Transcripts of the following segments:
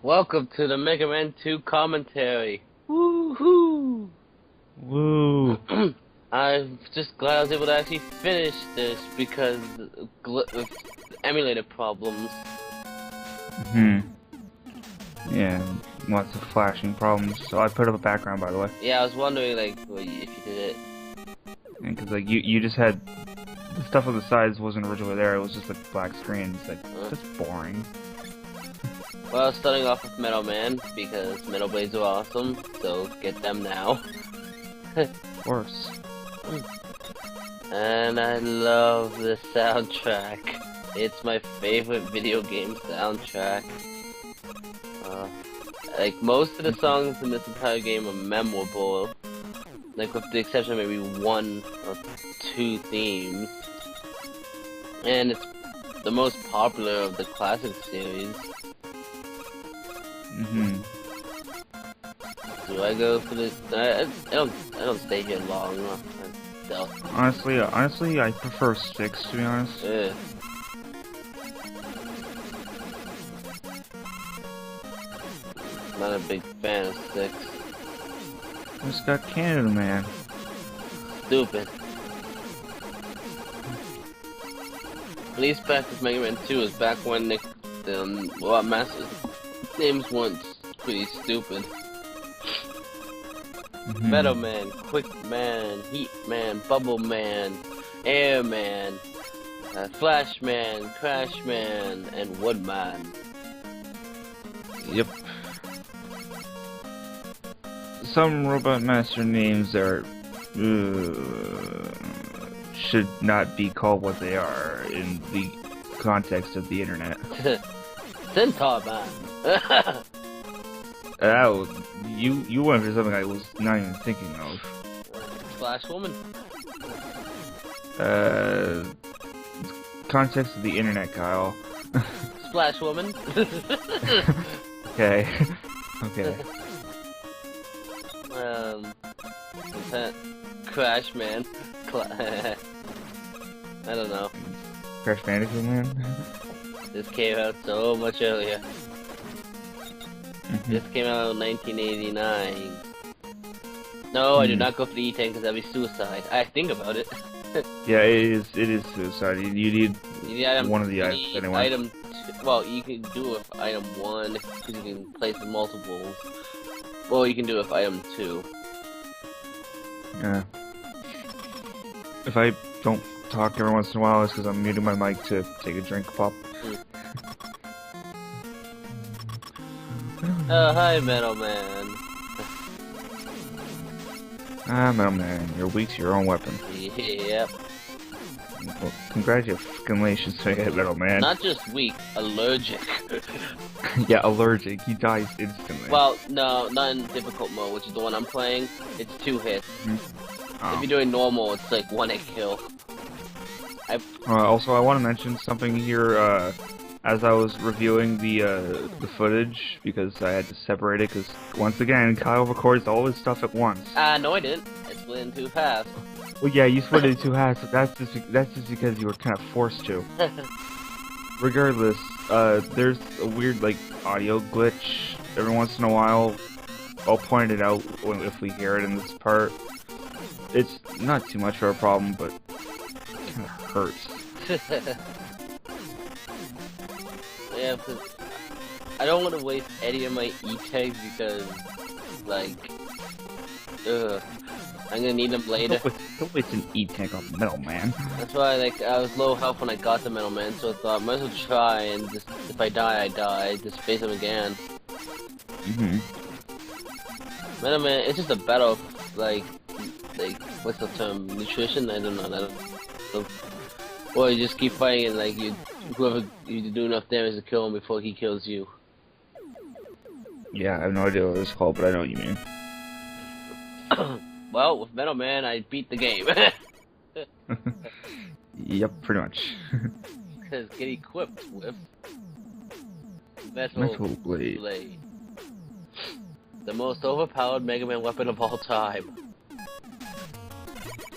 Welcome to the Megaman 2 commentary. Woohoo! Woo! I'm just glad I was able to actually finish this because of emulator problems. Yeah, lots of flashing problems. So I put up a background, by the way. Yeah, I was wondering like if you did it. And because like you just had the stuff on the sides wasn't originally there. It was just like black screen. It's like that's boring. Well, starting off with Metal Man because Metal Blades are awesome, so get them now. Of course. And I love the soundtrack. It's my favorite video game soundtrack. Like most of the songs in this entire game are memorable, like with the exception of maybe one or two themes. And it's the most popular of the classic series. Do I go for this? I don't stay here long. Honestly, I prefer sticks, to be honest. Yeah. Not a big fan of sticks. Just got Canada, man. Stupid. At least back with Megaman 2 is back when the Master names weren't pretty stupid. Metal Man, Quick Man, Heat Man, Bubble Man, Air Man, Flash Man, Crash Man, and Wood Man. Yep. Some Robot Master names are should not be called what they are in the context of the internet. Centaur Man. You went for something I was not even thinking of. Splash Woman. Context of the internet, Kyle. Splash Woman. Okay. Okay. Crash Man. I don't know. Crash Bandicoot, man. This came out so much earlier. This came out in 1989. No, I do not go for the E-Tank because that'd be suicide. I think about it. Yeah, it is suicide. You need one of the items anyway. Well, you can do it with item 1 because you can place the multiples. Well, you can do it with item 2. Yeah. If I don't talk every once in a while, it's because I'm muting my mic to take a drink pop. Oh, hi, Metal Man. Metal Man, you're weak to your own weapon. Yep. Well, congratulations to you, Metal Man. Not just weak, allergic. Yeah, allergic. He dies instantly. Well, no, not in difficult mode, which is the one I'm playing. It's 2 hits. Oh. If you're doing normal, it's like 1 hit kill. Also, I want to mention something here. As I was reviewing the footage, because I had to separate it, because once again, Kyle records all his stuff at once. No, I didn't. I split it in 2 halves. Well, yeah, you split it in 2 halves, but that's just because you were kind of forced to. Regardless, there's a weird like audio glitch every once in a while. I'll point it out if we hear it in this part. It's not too much of a problem, but it kind of hurts. Yeah, because I don't want to waste any of my E-tags because, like, I'm gonna need them later. Don't waste an E-tank on Metal Man. That's why, like, I was low health when I got the Metal Man, so I thought, might as well try, and just, if I die, I die. Just face him again. Metal Man, it's just a battle of, like, what's the term? Nutrition? I don't know. Or you just keep fighting and, like, whoever you do enough damage to kill him before he kills you. Yeah, I have no idea what it's called, but I know what you mean. Well, with Metal Man, I beat the game. Yep, pretty much. Because get equipped with Metal Blade. The most overpowered Mega Man weapon of all time.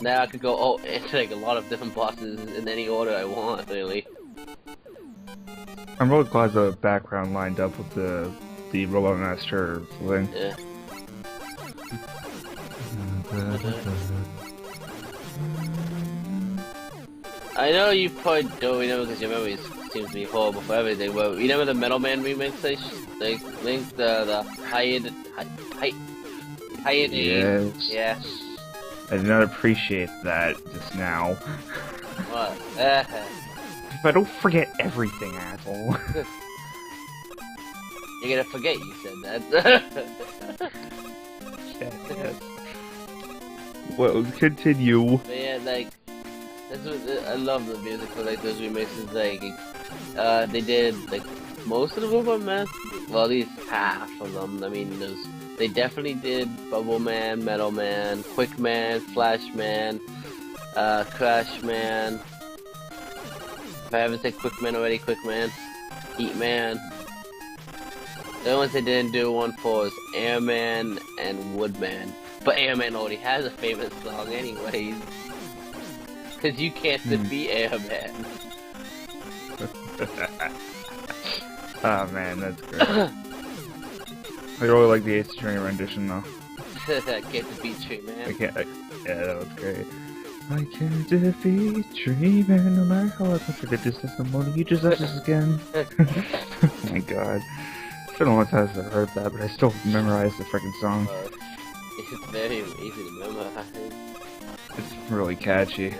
Now I could go into like a lot of different bosses in any order I want, really. I'm really glad the background lined up with the the Robot Master thing. Yeah. I know you probably don't remember because your memory seems to be horrible for everything, but you remember the Metal Man remix they linked the hiatus? Yes. Yeah. I did not appreciate that just now. What? But don't forget everything, asshole. You're gonna forget you said that. Yes. Well, continue. But yeah, like, that's what, I love the music for like those remixes. Like, they did like most of the Robot Master, well, at least half of them. I mean, they definitely did Bubble Man, Metal Man, Quick Man, Flash Man, Crash Man. If I haven't said Quick Man already, Quick Man, Heat Man. The only ones they didn't do one for is Airman and Woodman. But Airman already has a famous song anyways. Cause you can't defeat Airman. Oh man, that's great. I really like the Ace Attorney rendition though. I can't defeat Tree Man. Yeah, that was great. I can't defeat Tree Man no matter how I push the distance. The morning you just us again. Oh my god. It's been a long time since I've heard that, but I still memorize the freaking song. It's very easy to memorize. It's really catchy.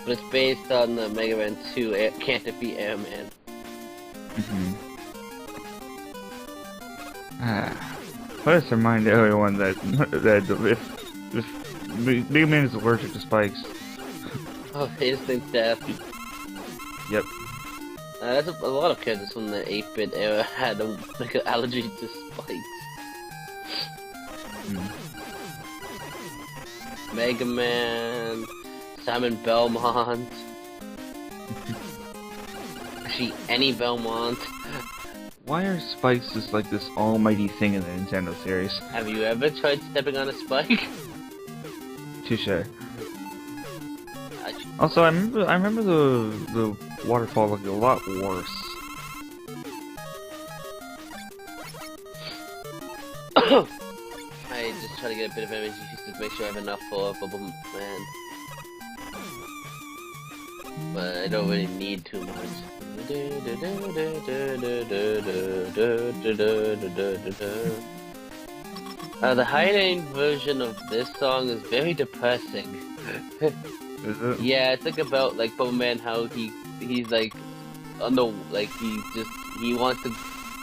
But it's based on the Megaman 2 Can't Defeat Airman. Let us remind everyone that if Megaman is allergic to spikes. Oh, instant death. Yep. That's a lot of kids from the 8-bit era had like an allergy to spikes. Megaman, Simon Belmont. Actually, any Belmont. Why are spikes just like this almighty thing in the Nintendo series? Have you ever tried stepping on a spike? Touche. Also, I remember the waterfall looked a lot worse. I just try to get a bit of energy just to make sure I have enough for Bubble Man. But I don't really need too much. The high-end version of this song is very depressing. Is it? Yeah, it's like about like Bubble Man, how he's like on the he wants to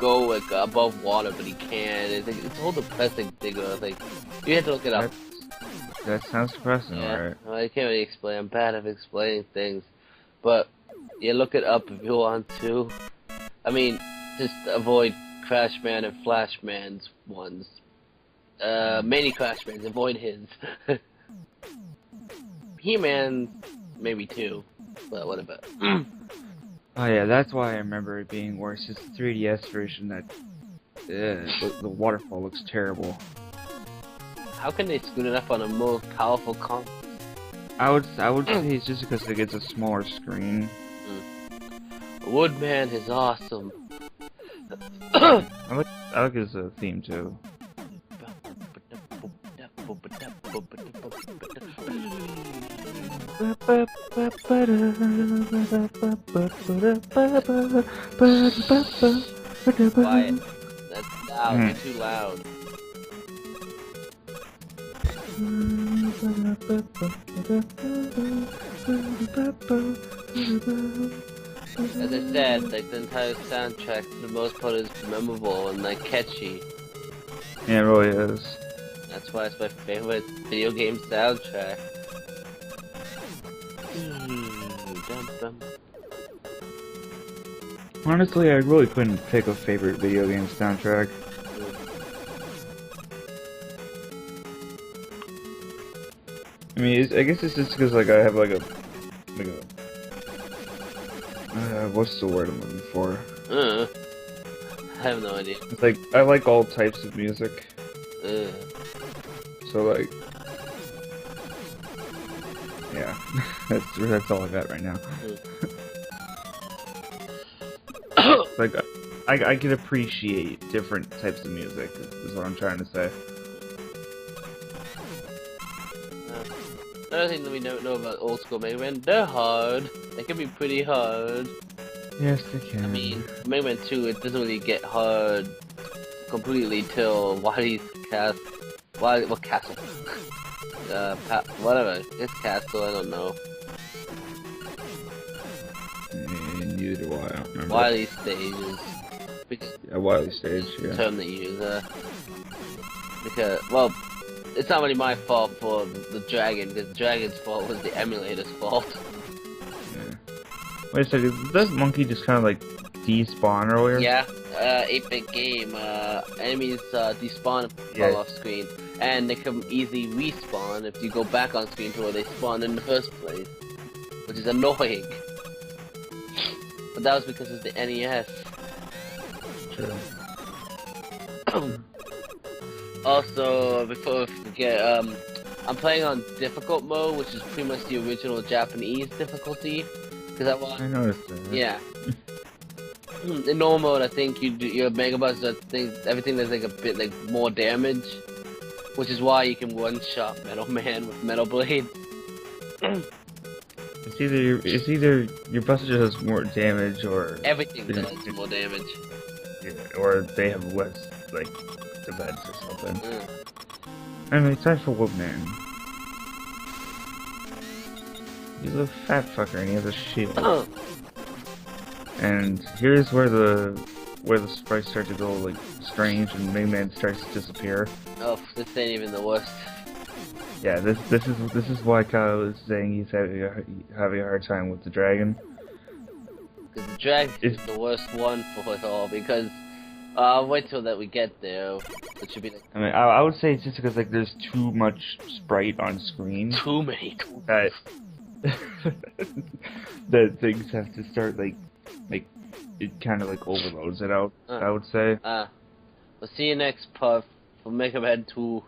go like above water, but he can't. It's like it's a whole depressing thing. Like you have to look it up. That sounds depressing, Yeah, alright. well, I can't really explain. I'm bad at explaining things, but yeah, look it up if you want to. I mean, just avoid Crash Man and Flash Man's ones. Mainly Crash Man's. Avoid his. He-Man, maybe too, but what about? Oh yeah, that's why I remember it being worse. It's the 3DS version that the waterfall looks terrible. How can they screw it up on a more powerful console? I would say it's just because it gets a smaller screen. Woodman is awesome. I like his theme too. Quiet. That's loud. You're too loud. As I said, like the entire soundtrack for the most part is memorable and like catchy. Yeah, it really is. That's why it's my favorite video game soundtrack. Honestly, I really couldn't pick a favorite video game soundtrack. I mean, I guess it's just because like I have like a what's the word I'm looking for? I have no idea. It's like I like all types of music. So like, yeah, that's all I got right now. Like I can appreciate different types of music. Is what I'm trying to say. Another thing that we don't know about old school Mega Man, they're hard. They can be pretty hard. Yes, they can. I mean, Mega Man 2, it doesn't really get hard completely till Wily's cast. What castle? Whatever. It's castle, I don't know. Neither do I don't remember. Wily's stages. Yeah, Wily stage, yeah. Term they use, because, well, it's not really my fault for the dragon, because the dragon's fault was the emulator's fault. Yeah. Wait a second, does Monkey just kind of like despawn earlier? Yeah, 8-bit game, enemies despawn and fall off screen, and they can easily respawn if you go back on screen to where they spawned in the first place, which is annoying. But that was because of the NES. True. Also, before I forget, I'm playing on difficult mode, which is pretty much the original Japanese difficulty. Cause I noticed that. Yeah. In normal mode, I think your Megabucks, I think everything does like a bit like more damage, which is why you can one-shot Metal Man with Metal Blade. It's either your buster does more damage or Everything does more damage. Yeah, or they have less like defense or something. Anyway, time for Woodman. He's a fat fucker and he has a shield. And here's where the sprites start to go like strange and Megaman starts to disappear. Oh, this ain't even the worst. Yeah, this is why Kyle was saying he's having a hard time with the dragon. Because the dragon is the worst one for it all, because wait till that we get there, it should be like... I mean, I would say it's just because like there's too much sprite on screen. Too many. That that things have to start like it kind of like overloads it out. I would say. We'll see you next part for Mega Man 2.